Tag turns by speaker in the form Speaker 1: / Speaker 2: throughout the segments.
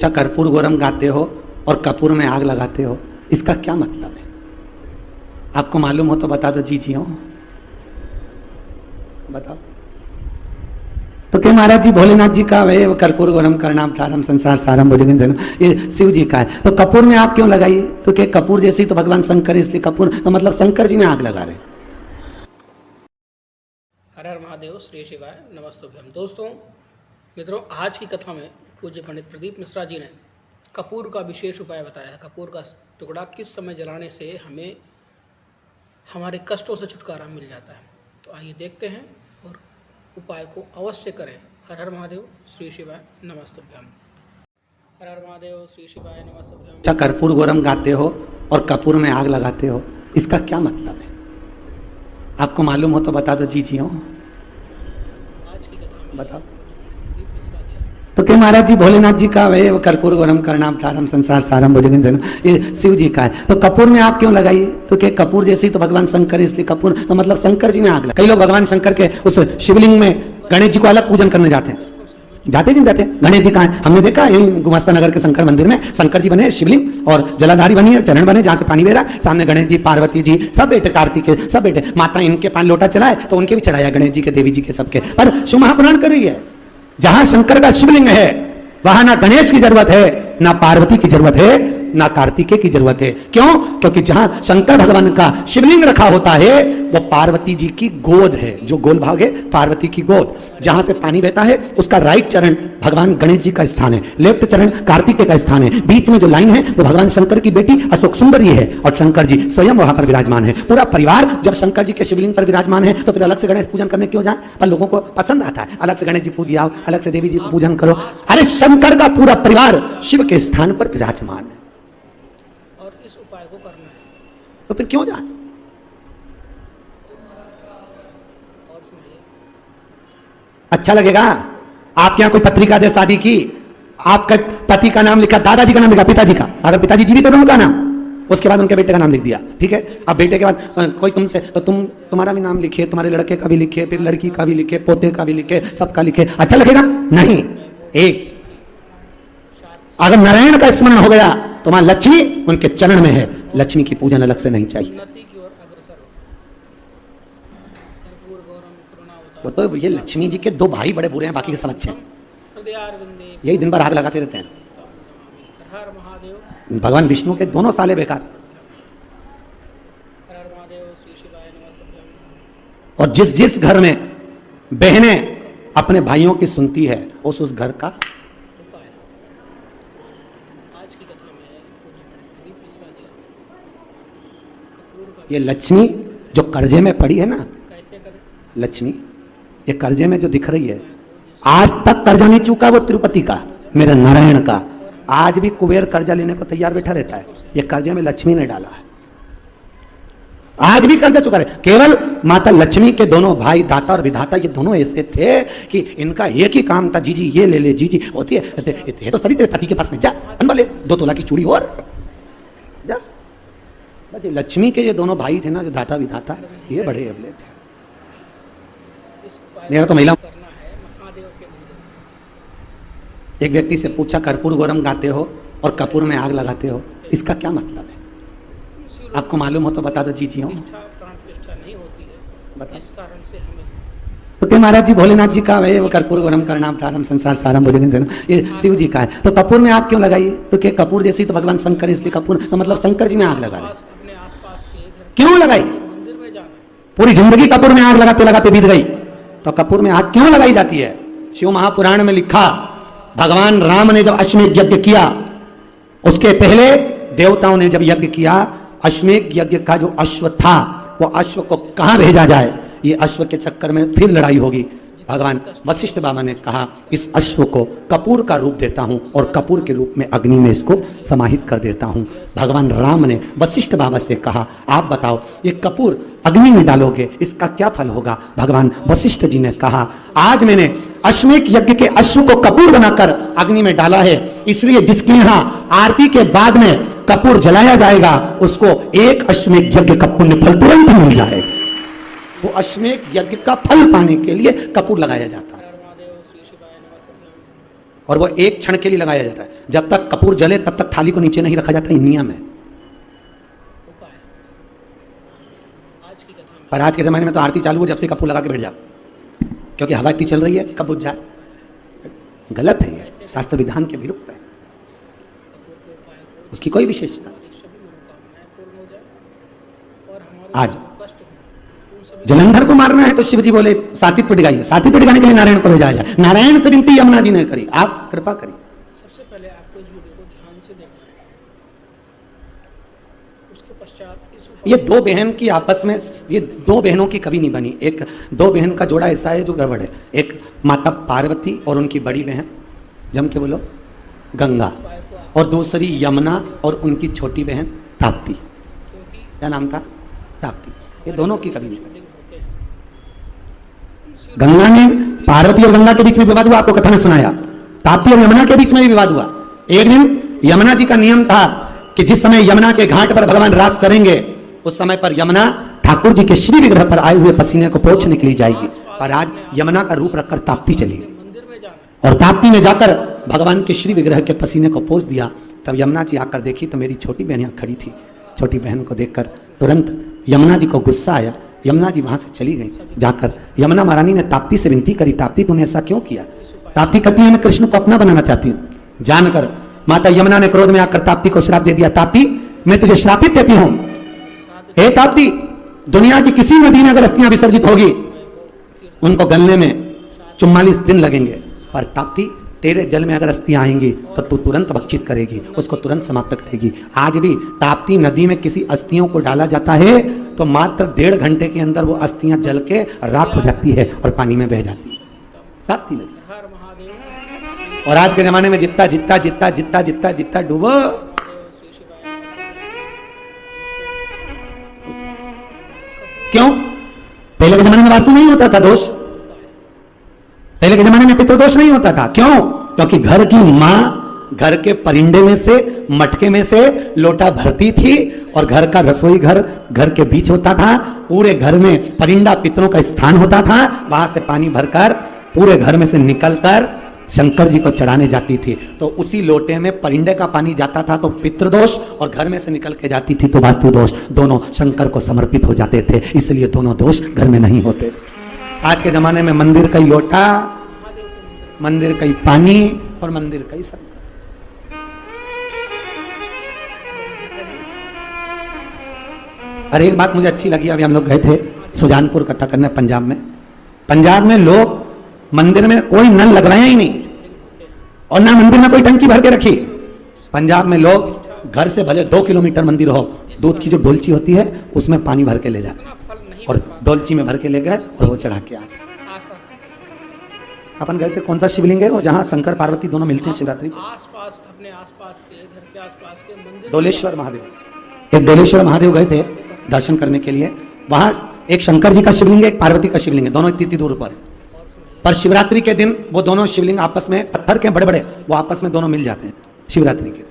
Speaker 1: अच्छा कर्पूर गौरम गाते हो और कपूर में आग लगाते हो, इसका क्या मतलब है? आपको मालूम हो तो बता दो। जी जी हो, बताओ। तो क्या महाराज जी भोलेनाथ जी का वे कर्पूर गौरम करणाम तारम संसार सारम भुजगेन जन्म, ये शिव जी का है। तो कपूर में आग क्यों लगाई? तो क्या कपूर जैसी तो भगवान शंकर, इसलिए कपूर, तो मतलब शंकर जी में आग लगा रहे।
Speaker 2: हर हर महादेव, श्री शिवाय, नमस्तुभ्यम। दोस्तों मित्रों, आज की कथा में पूज्य पंडित प्रदीप मिश्रा जी ने कपूर का विशेष उपाय बताया है। कपूर का टुकड़ा किस समय जलाने से हमें हमारे कष्टों से छुटकारा मिल जाता है। तो आइए देखते हैं और उपाय को अवश्य करें। हर हर महादेव, श्री शिवाय, नमस्तुभ्यम। हर हर महादेव, श्री शिवाय, नमस्तुभ्यम।
Speaker 1: अच्छा कर्पूर गौरम गाते हो और कपूर में आग लगाते हो, इसका क्या मतलब है? आपको मालूम हो तो बता दो। जी जी हो,
Speaker 2: आज की कथा में
Speaker 1: बताओ। तो क्या महाराज जी भोलेनाथ जी का वे कर्पूर गौरम करणाम तारम संसार सारम भुजगेन जन्म, ये शिव जी का है। तो कपूर में आग क्यों लगाई? तो क्या कपूर जैसी तो भगवान शंकर, इसलिए कपूर, तो मतलब शंकर जी में आग लगा। कई लोग भगवान शंकर के उस शिवलिंग में गणेश जी को अलग पूजन करने जाते हैं। जाते नहीं जाते? गणेश जी का है, हमने देखा यही गुमस्ता नगर के शंकर मंदिर में शंकर जी बने शिवलिंग और जलाधारी बनी है, चरण बने जहां से पानी बह रहा है, सामने गणेश जी, पार्वती जी, सब बेटे, कार्तिक के सब बेटे, माता इनके 5 लोटा चलाए तो उनके भी चढ़ाया, गणेश जी के, देवी जी के, सबके। पर शिव महापुराण कर रही है, जहां शंकर का शिवलिंग है वहां ना गणेश की जरूरत है, ना पार्वती की जरूरत है, ना कार्तिकेय की जरूरत है। क्यों? क्योंकि जहां शंकर भगवान का शिवलिंग रखा होता है वो पार्वती जी की गोद है, जो गोल भाग है पार्वती की गोद, जहां से पानी बहता है उसका राइट चरण भगवान गणेश जी का स्थान है, लेफ्ट चरण कार्तिकेय का स्थान है, बीच में जो लाइन है वो भगवान शंकर की बेटी अशोक सुंदरी है और शंकर जी स्वयं वहां पर विराजमान है। पूरा परिवार जब शंकर जी के शिवलिंग पर विराजमान है तो फिर अलग से गणेश पूजन करने क्यों जाए? पर लोगों को पसंद आता है, अलग से गणेश जी पूजिए आओ, अलग से देवी जी को पूजन करो। अरे शंकर का पूरा परिवार शिव के स्थान पर विराजमान है
Speaker 2: और इस उपाय को करना है,
Speaker 1: तो फिर क्यों जाए?
Speaker 2: और सुनिए।
Speaker 1: अच्छा लगेगा? आपके यहां कोई पत्रिका दे शादी की, आपका पति का नाम लिखा, दादाजी का नाम लिखा, पिताजी का, अगर पिताजी जीवित है तो उनका नाम, उसके बाद उनके बेटे का नाम लिख दिया, ठीक है। अब बेटे के बाद कोई तुमसे, तो तुम्हारा भी नाम लिखे, तुम्हारे लड़के का भी लिखे, फिर लड़की का भी लिखे, पोते का भी लिखे, सबका लिखे, अच्छा लगेगा? नहीं। एक अगर नारायण का स्मरण हो गया तो मां लक्ष्मी उनके चरण में है, लक्ष्मी की पूजन अलग से नहीं चाहिए।
Speaker 2: उन्नति की ओर अग्रसर हो। कर्पूर गौरम करुणावतारम।
Speaker 1: वो तो ये लक्ष्मी जी के 2 भाई बड़े बुरे हैं, बाकी के सब अच्छे हैं,
Speaker 2: हृदयारविंदे
Speaker 1: यही दिन भर आग लगाते रहते हैं।
Speaker 2: हर हर महादेव,
Speaker 1: भगवान विष्णु के दोनों साले बेकार।
Speaker 2: हर हर महादेव, श्री शिवाय, नमस्तुभ्यम।
Speaker 1: और जिस जिस घर में बहनें अपने भाइयों की सुनती है उस घर का
Speaker 2: उपाय आज की कथा में पूज्य पंडित प्रदीप मिश्रा जी कपूर का
Speaker 1: ये लक्ष्मी जो कर्जे में पड़ी है ना,
Speaker 2: कैसे करें?
Speaker 1: लक्ष्मी ये कर्जे में जो दिख रही है, आज तक कर्जा नहीं चुका वो तिरुपति का, मेरे नारायण का, आज भी कुबेर कर्जा लेने को तैयार बैठा रहता है। ये कर्जे में लक्ष्मी ने डाला है, आज भी कर्जा चुका रहे। केवल माता लक्ष्मी के दोनों भाई दाता और विधाता ये दोनों ऐसे थे कि इनका एक ही काम था, जीजी ये ले ले, जीजी होती है तो सभी तेरे पति के पास में जा, अनबले 2 तोला की चूड़ी और जा। बस ये लक्ष्मी के ये दोनों भाई थे ना, जो दाता विधाता, ये बड़े अबले थे।
Speaker 2: इस उपाय
Speaker 1: मेरा तो महिला,
Speaker 2: करना है महादेव के मंदिर।
Speaker 1: एक व्यक्ति से पूछा कर्पूर गौरम गाते हो और कपूर में आग लगाते हो, इसका क्या मतलब है? आपको मालूम हो तो बता दो। जी जी हो,
Speaker 2: प्रतिष्ठा, प्राण प्रतिष्ठा नहीं होती है,
Speaker 1: बताओ।
Speaker 2: इस कारण से हमें
Speaker 1: तो क्या महाराज जी भोलेनाथ जी का वे कर्पूर गौरम करणाम तारम संसार सारम भुजगेन जन्म, ये शिव जी का है। तो कपूर में आग क्यों लगाई? तो क्या कपूर जैसी तो भगवान शंकर, इसलिए कपूर, तो मतलब शंकर जी में आग लगा रहे।
Speaker 2: अपने आसपास के घर
Speaker 1: क्यों लगाई?
Speaker 2: मंदिर में जाना है।
Speaker 1: पूरी जिंदगी कपूर में आग लगाते लगाते बीत गई, तो कपूर में आग क्यों लगाई जाती है? शिव महापुराण में लिखा, भगवान राम ने जब अश्वमेध यज्ञ किया, उसके पहले देवताओं ने जब यज्ञ किया, अश्वमेध यज्ञ का जो अश्व था वो अश्व को कहां भेजा जाए, ये अश्व के चक्कर में फिर लड़ाई होगी। भगवान वशिष्ठ बाबा ने कहा इस अश्व को कपूर का रूप देता हूं और कपूर के रूप में अग्नि में इसको समाहित कर देता हूं। भगवान राम ने वशिष्ठ बाबा से कहा आप बताओ ये कपूर अग्नि में डालोगे इसका क्या फल होगा? भगवान वशिष्ठ जी ने कहा आज मैंने अश्वमेध यज्ञ के अश्व को कपूर बनाकर अग्नि में डाला है, इसलिए जिसके यहाँ आरती के बाद में कपूर जलाया जाएगा उसको 1 अश्वमेध यज्ञ का पुण्य फल तुरंत मिल जाएगा। वो अश्वमेध यज्ञ का फल पाने के लिए कपूर लगाया जाता है। और वो एक क्षण के लिए लगाया जाता है। जब तक कपूर जले तब तक थाली को नीचे नहीं रखा जाता, ये नियम है।
Speaker 2: उपाय आज की कथा में
Speaker 1: पर आज के ज़माने में तो आरती चालू हो जब से कपूर लगा के बैठ जाओ, क्योंकि हवा इतनी चल रही है, कब बुझ जाए। गलत है, ये शास्त्र विधान के विरुद्ध है,
Speaker 2: कपूर के उपाय को
Speaker 1: उसकी कोई विशेषता।
Speaker 2: हमारी सभी मनोकामनाएं पूर्ण हो जाए और हमारे
Speaker 1: आज
Speaker 2: जो कष्ट हैं उन सभी
Speaker 1: जलंधर को मारना है तो शिव जी बोले सातित्व दिखाइए, सातित्व दिखाने के लिए नारायण को भेजा जाए। नारायण से विनती यमुना जी ने करी, आप कृपा करिए।
Speaker 2: सबसे पहले आपको इस वीडियो को ध्यान से देखना है, उसके पश्चात इस उपाय
Speaker 1: ये दो बहन की आपस में, ये दो बहनों की कभी नहीं बनी। एक दो बहन का जोड़ा ऐसा है जो गड़बड़ है। एक माता पार्वती और उनकी बड़ी बहन जम के बोलो गंगा,
Speaker 2: उपाय को आप
Speaker 1: और दूसरी यमुना और उनकी छोटी बहन ताप्ती।
Speaker 2: क्योंकि
Speaker 1: क्या नाम था? ताप्ती। ये दोनों की कभी नहीं बनी।
Speaker 2: लिंग होते हैं उनसे
Speaker 1: गंगा ने, पार्वती और गंगा के बीच में विवाद हुआ, आपको कथा में सुनाया। ताप्ती और यमुना के बीच में भी विवाद हुआ। एक दिन यमुना जी का नियम था कि जिस समय यमुना के घाट पर भगवान रास करेंगे उस समय पर यमुना ठाकुर जी के श्री विग्रह पर आए हुए पसीने को पोंछ निकली जाएगी। पर आज यमुना का रूप रखकर ताप्ती चली गई
Speaker 2: मंदिर में जाना है।
Speaker 1: और ताप्ती ने जाकर भगवान के श्री विग्रह के पसीने को पोंछ दिया। तब यमुना जी आकर देखी तो मेरी छोटी बहन यहाँ खड़ी थी। छोटी बहन को देखकर तुरंत यमुना जी को गुस्सा आया। यमुना जी वहां से चली गई। जाकर यमुना महारानी ने ताप्ती से विनती करी, ताप्ती तूने ऐसा क्यों किया? ताप्ती कहती है मैं कृष्ण को अपना बनाना चाहती हूँ। जानकर माता यमुना ने क्रोध में आकर ताप्ती को श्राप दे दिया। ताप्ती मैं तुझे श्रापित देती हूँ, हे ताप्ती, दुनिया की किसी नदी में अगर अस्थियां विसर्जित होगी उनको गलने में 44 दिन लगेंगे, पर ताप्ती तेरे जल में अगर अस्थियां आएंगी तो तू तुरंत भक्षित करेगी, उसको तुरंत समाप्त करेगी। आज भी ताप्ती नदी में किसी अस्थियों को डाला जाता है तो मात्र 1.5 घंटे के अंदर वो अस्थियां जल के राख हो जाती है और पानी में बह जाती है। ताप्ती नदी।
Speaker 2: हर महादेव
Speaker 1: और आज के जमाने में जितना जितना जितना जितना जितना जितना डूबो,
Speaker 2: श्री शिवाय
Speaker 1: क्यों? पहले के जमाने में वास्तु नहीं होता था दोष, पहले के जमाने में पितृदोष नहीं होता था। क्यों? क्योंकि घर की मां घर के परिंदे में से, मटके में से लोटा भरती थी और घर का रसोई घर के बीच होता था। पूरे घर में परिंदा पितरों का स्थान होता था। वहां से पानी भरकर पूरे घर में से निकलकर शंकर जी को चढ़ाने जाती थी। तो उसी लोटे में परिंदे का पानी जाता था तो पितृदोष, और घर में से निकल के जाती थी तो वास्तु दोष, दोनों शंकर को समर्पित हो जाते थे। इसलिए दोनों दोष घर में नहीं होते। आज के जमाने में मंदिर का ही लोटा, मंदिर का ही पानी और मंदिर का ही शंकर। और एक बात मुझे अच्छी लगी, अभी हम लोग गए थे सुजानपुर कथा करने पंजाब में। पंजाब में लोग मंदिर में कोई नल लगवाया ही नहीं और ना मंदिर में कोई टंकी भर के रखी। पंजाब में लोग घर से भले 2 किलोमीटर मंदिर हो, दूध की जो डोलची होती है उसमें पानी भर के ले जाते
Speaker 2: इतना फल नहीं
Speaker 1: और डोलची में भर के ले गए और वो चढ़ा के आते।
Speaker 2: आशा
Speaker 1: अपन गए थे, कौन सा शिवलिंग है वो जहाँ शंकर पार्वती दोनों मिलते हैं शिवरात्रि पे?
Speaker 2: आसपास अपने आसपास के घर के आसपास के मंदिर
Speaker 1: डोलेश्वर महादेव। एक डोलेश्वर महादेव गए थे दर्शन करने के लिए। वहां एक शंकर जी का शिवलिंग है, एक पार्वती का शिवलिंग है, दोनों इतनी दूर पर है। पर शिवरात्रि के दिन वो दोनों शिवलिंग आपस में, पत्थर के बड़े बड़े, वो आपस में दोनों मिल जाते हैं शिवरात्रि के दिन।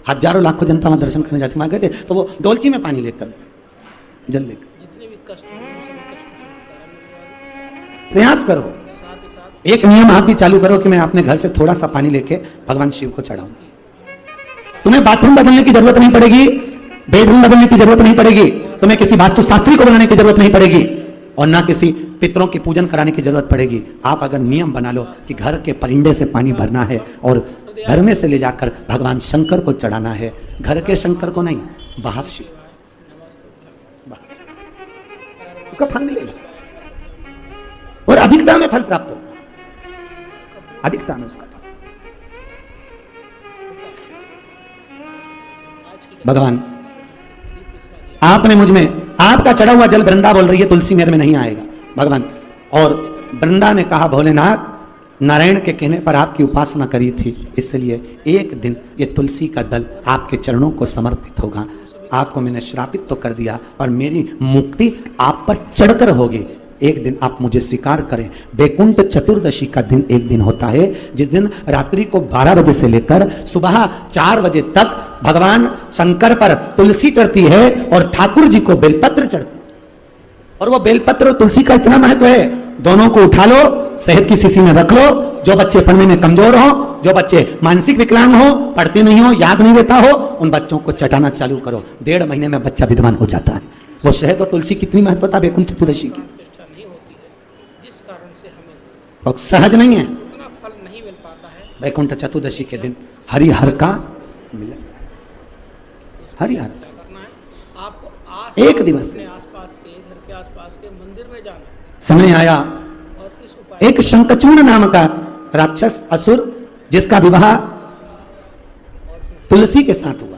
Speaker 1: हजारों लाखों जनता वहां दर्शन करने जाती है। वहां गए थे तो वो डोलची में पानी लेकर, जल लेकर।
Speaker 2: जितने भी कष्ट हैं उन सभी कष्टों से छुटकारा मिल जाएगा।
Speaker 1: प्रयास करो,
Speaker 2: साथ ही साथ
Speaker 1: एक नियम आप भी चालू करो कि मैं अपने घर से थोड़ा सा पानी लेके भगवान शिव को चढ़ाऊं। तुम्हें बाथरूम बदलने की जरूरत नहीं पड़ेगी, बेडरूम बदलने की जरूरत नहीं पड़ेगी, तुम्हें किसी वास्तुशास्त्री को बनाने की जरूरत नहीं पड़ेगी और ना किसी पितरों की पूजन कराने की जरूरत पड़ेगी। आप अगर नियम बना लो कि घर के परिंदे से पानी भरना है और घर में से ले जाकर भगवान शंकर को चढ़ाना है, घर के शंकर को नहीं, बाहर शिव, उसका फल मिलेगा और अधिकता में फल प्राप्त होगा, अधिकता में उसका फल। भगवान आपने मुझ में, आपका चढ़ा हुआ जल वृंदा बोल रही है तुलसी मेरे में नहीं आएगा भगवान। और वृंदा ने कहा भोलेनाथ नारायण के कहने पर आपकी उपासना करी थी, इसलिए एक दिन ये तुलसी का दल आपके चरणों को समर्पित होगा। आपको मैंने श्रापित तो कर दिया और मेरी मुक्ति आप पर चढ़कर होगी। एक दिन आप मुझे स्वीकार करें। बैकुंठ चतुर्दशी का दिन एक दिन होता है जिस दिन रात्रि को 12 बजे से लेकर सुबह 4 बजे तक भगवान शंकर पर तुलसी चढ़ती है और ठाकुर जी को बेलपत्र चढ़ती है। और वो बेलपत्र और तुलसी का इतना महत्व है, दोनों को उठा लो, शहद की शीशी में रख लो, जो बच्चे पढ़ने में कमजोर हो, जो बच्चे मानसिक विकलांग हो, पढ़ते नहीं हो, याद नहीं रहता हो, उन बच्चों को चटाना चालू करो। 1.5 महीने में बच्चा विद्वान हो जाता है। वो शहद और तुलसी कितनी महत्वता वैकुंठ चतुर्दशी की,
Speaker 2: चर्चा नहीं होती है, जिस कारण से हमें
Speaker 1: बहुत सहज नहीं है।
Speaker 2: उतना फल नहीं मिल पाता है।
Speaker 1: वैकुंठ चतुर्दशी के दिन हरिहर का मिलन, हरिहर
Speaker 2: क्या करना है आपको? आस
Speaker 1: एक दिवस
Speaker 2: अपने आसपास के घर के आसपास के मंदिर में जाना है
Speaker 1: समय आया।
Speaker 2: और इस उपाय
Speaker 1: एक शंखचूर्ण नाम का राक्षस असुर, जिसका विवाह तुलसी के साथ हुआ।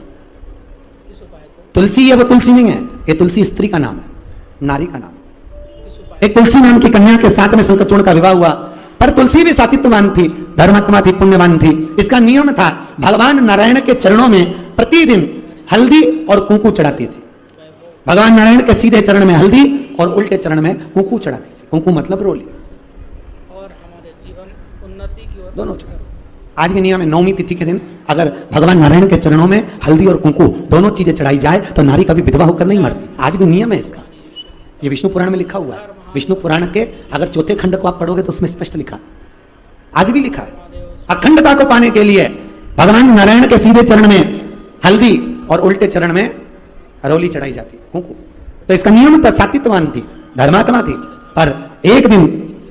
Speaker 2: इस उपाय को
Speaker 1: तुलसी, ये वो तुलसी नहीं है, ये तुलसी स्त्री का नाम है, नारी का नाम।
Speaker 2: इस उपाय
Speaker 1: एक तुलसी नाम की कन्या के साथ में शंखचूर्ण का विवाह हुआ। पर तुलसी भी सात्वित्ववान थी, धर्मात्मा थी, पुण्यवान थी। इसका नियम था, भगवान नारायण के चरणों में प्रतिदिन हल्दी और कुंकू चढ़ाती थी। भगवान नारायण के सीधे चरण में हल्दी और उल्टे चरण में कुंकू चढ़ाती थी। कुंकू मतलब रोली,
Speaker 2: और हमारे जीवन उन्नति की ओर
Speaker 1: दोनों चढ़ाती। आज भी नियम है, 9वीं तिथि के दिन अगर भगवान नारायण के चरणों में हल्दी और कुंकू दोनों चीजें चढ़ाई जाए तो नारी कभी विधवा होकर नहीं मरती। आज भी नियम है इसका, ये विष्णु पुराण में लिखा हुआ है। विष्णु पुराण के अगर चौथे खंड को आप पढ़ोगे तो उसमें स्पष्ट लिखा, आज भी लिखा है। अखंडता को पाने के लिए भगवान नारायण के सीधे चरण में हल्दी और उल्टे चरण में रोली चढ़ाई जाती, कुंकू। तो इसका नियम था, सात्वित्ववान थी, धर्मात्मा थी। पर एक दिन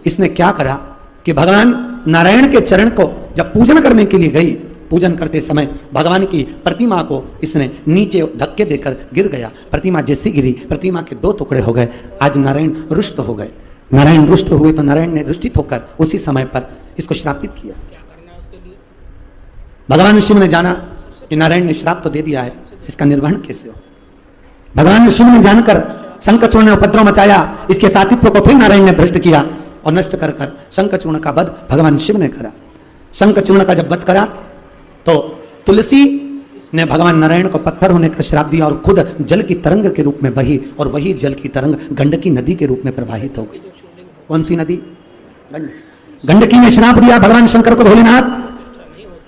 Speaker 1: इसने क्या करा कि भगवान नारायण के चरण को जब पूजन करने के लिए गई, पूजन करते समय भगवान की प्रतिमा को इसने नीचे धक्के देकर गिर गया। प्रतिमा जैसी गिरी, प्रतिमा के 2 टुकड़े हो गए। आज नारायण रुष्ट हो गए। नारायण रुष्ट हुए तो नारायण ने रुष्टित होकर उसी समय पर इसको श्रापित किया।
Speaker 2: क्या करना है उसके लिए?
Speaker 1: भगवान शिव ने जाना कि नारायण ने श्राप तो दे दिया है, इसका निर्वहन कैसे हो। भगवान शिव ने जानकर शंखचूर्ण ने उपद्रव मचाया, इसके सात्वित्व को फिर नारायण ने भ्रष्ट किया और नष्ट कर कर शंखचूर्ण का वध भगवान शिव ने करा। शंखचूर्ण का जब वध करा तो तुलसी ने भगवान नारायण को पत्थर होने का श्राप दिया और खुद जल की तरंग के रूप में बही, और वही जल की तरंग गंडकी नदी के रूप में प्रवाहित हो गई। कौन सी नदी? गंडकी ने श्राप दिया भगवान शंकर को, भोलेनाथ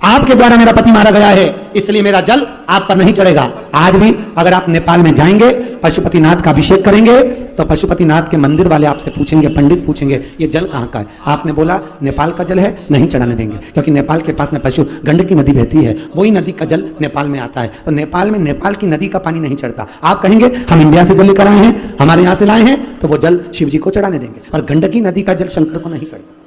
Speaker 1: आपके द्वारा मेरा पति मारा गया है, इसलिए मेरा जल आप पर नहीं चढ़ेगा। आज भी अगर आप नेपाल में जाएंगे, पशुपतिनाथ का अभिषेक करेंगे, तो पशुपतिनाथ के मंदिर वाले आपसे पूछेंगे, पंडित पूछेंगे ये जल कहाँ का है। आपने बोला नेपाल का जल है, नहीं चढ़ाने देंगे, क्योंकि नेपाल के पास में गंडकी नदी बहती है, वही नदी का जल नेपाल में आता है। तो नेपाल में नेपाल की नदी का पानी नहीं चढ़ता। आप कहेंगे हम इंडिया से जल लेकर आए हैं, हमारे यहाँ से लाए हैं, तो वो जल शिव जी को चढ़ाने देंगे, और गंडकी नदी का जल शंकर को नहीं चढ़ता।